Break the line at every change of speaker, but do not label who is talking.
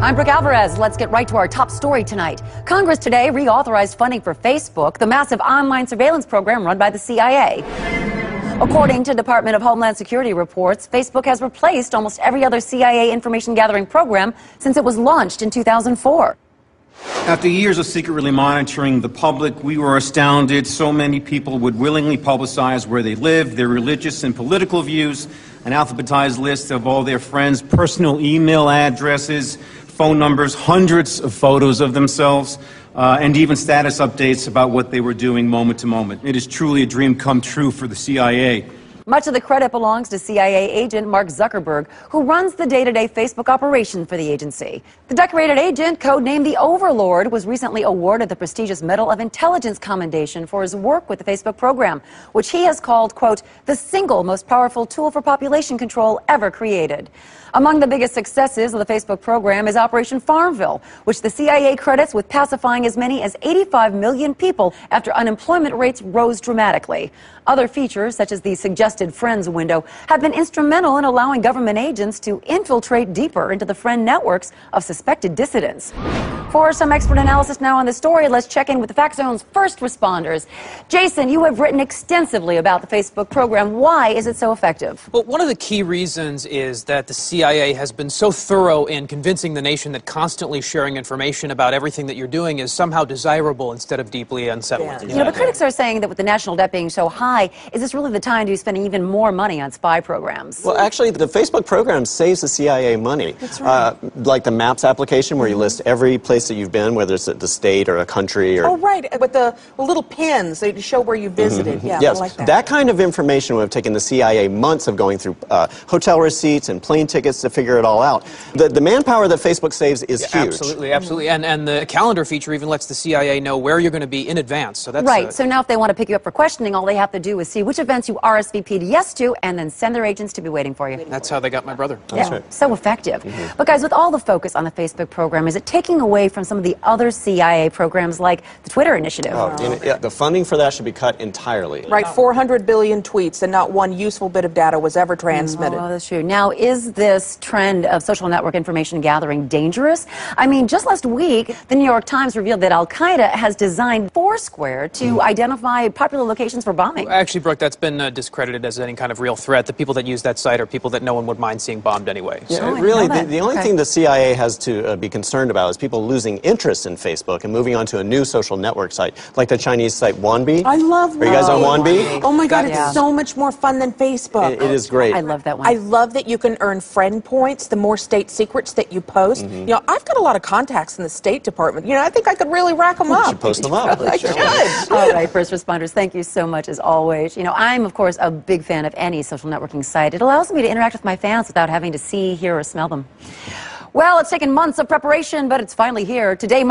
I'm Brooke Alvarez. Let's get right to our top story tonight. Congress today reauthorized funding for Facebook, the massive online surveillance program run by the CIA. According to Department of Homeland Security reports, Facebook has replaced almost every other CIA information gathering program since it was launched in 2004.
After years of secretly monitoring the public, we were astounded so many people would willingly publicize where they live, their religious and political views, an alphabetized list of all their friends' personal email addresses, phone numbers, hundreds of photos of themselves, and even status updates about what they were doing moment to moment. It is truly a dream come true for the CIA.
Much of the credit belongs to CIA agent Mark Zuckerberg, who runs the day-to-day Facebook operation for the agency. The decorated agent, codenamed the Overlord, was recently awarded the prestigious Medal of Intelligence Commendation for his work with the Facebook program, which he has called, quote, the single most powerful tool for population control ever created. Among the biggest successes of the Facebook program is Operation Farmville, which the CIA credits with pacifying as many as 85 million people after unemployment rates rose dramatically. Other features, such as the suggested friends window, have been instrumental in allowing government agents to infiltrate deeper into the friend networks of suspected dissidents. For some expert analysis now on the story, let's check in with the Fact Zone's first responders. Jason, you have written extensively about the Facebook program. Why is it so effective?
Well, one of the key reasons is that the CIA has been so thorough in convincing the nation that constantly sharing information about everything that you're doing is somehow desirable instead of deeply unsettling.
Yeah. You know, but critics are saying that with the national debt being so high, is this really the time to be spending even more money on spy programs?
Well, actually, the Facebook program saves the CIA money.
That's right.
Like the Maps application, where you list every place that you've been, whether it's the state or a country. Or...
Oh, right, with the little pins that show where you visited. Yeah,
yes,
I like that.
That kind of information would have taken the CIA months of going through hotel receipts and plane tickets to figure it all out. The manpower that Facebook saves is huge.
Absolutely, absolutely. And the calendar feature even lets the CIA know where you're going to be in advance. So that's
right. So now if they want to pick you up for questioning, all they have to do is see which events you RSVP'd yes to and then send their agents to be waiting for you.
That's how they got my brother.
That's right.
So effective. But guys, with all the focus on the Facebook program, is it taking away from some of the other CIA programs like the Twitter initiative?
Yeah, the funding for that should be cut entirely.
Right, 400 billion tweets and not one useful bit of data was ever transmitted.
Oh, that's true. Now, is this trend of social network information gathering dangerous? I mean, just last week, the New York Times revealed that Al-Qaeda has designed Foursquare to identify popular locations for bombing.
Actually, Brooke, that's been discredited as any kind of real threat. The people that use that site are people that no one would mind seeing bombed anyway.
Yeah,
So.
really, the only thing the CIA has to be concerned about is people losing interest in Facebook and moving on to a new social network site, like the Chinese site Wanbi.
I love Wanbi.
Are you guys on Wanbi?
Oh my God, it's so much more fun than Facebook.
It is great.
I love that one.
I love that you can earn friend points the more state secrets that you post. You know, I've got a lot of contacts in the State Department. You know, I think I could really rack them up.
You should post them up.
I should.
All right, first responders, thank you so much as always. You know, I'm, of course, a big fan of any social networking site. It allows me to interact with my fans without having to see, hear, or smell them. Well, it's taken months of preparation, but it's finally here. Today,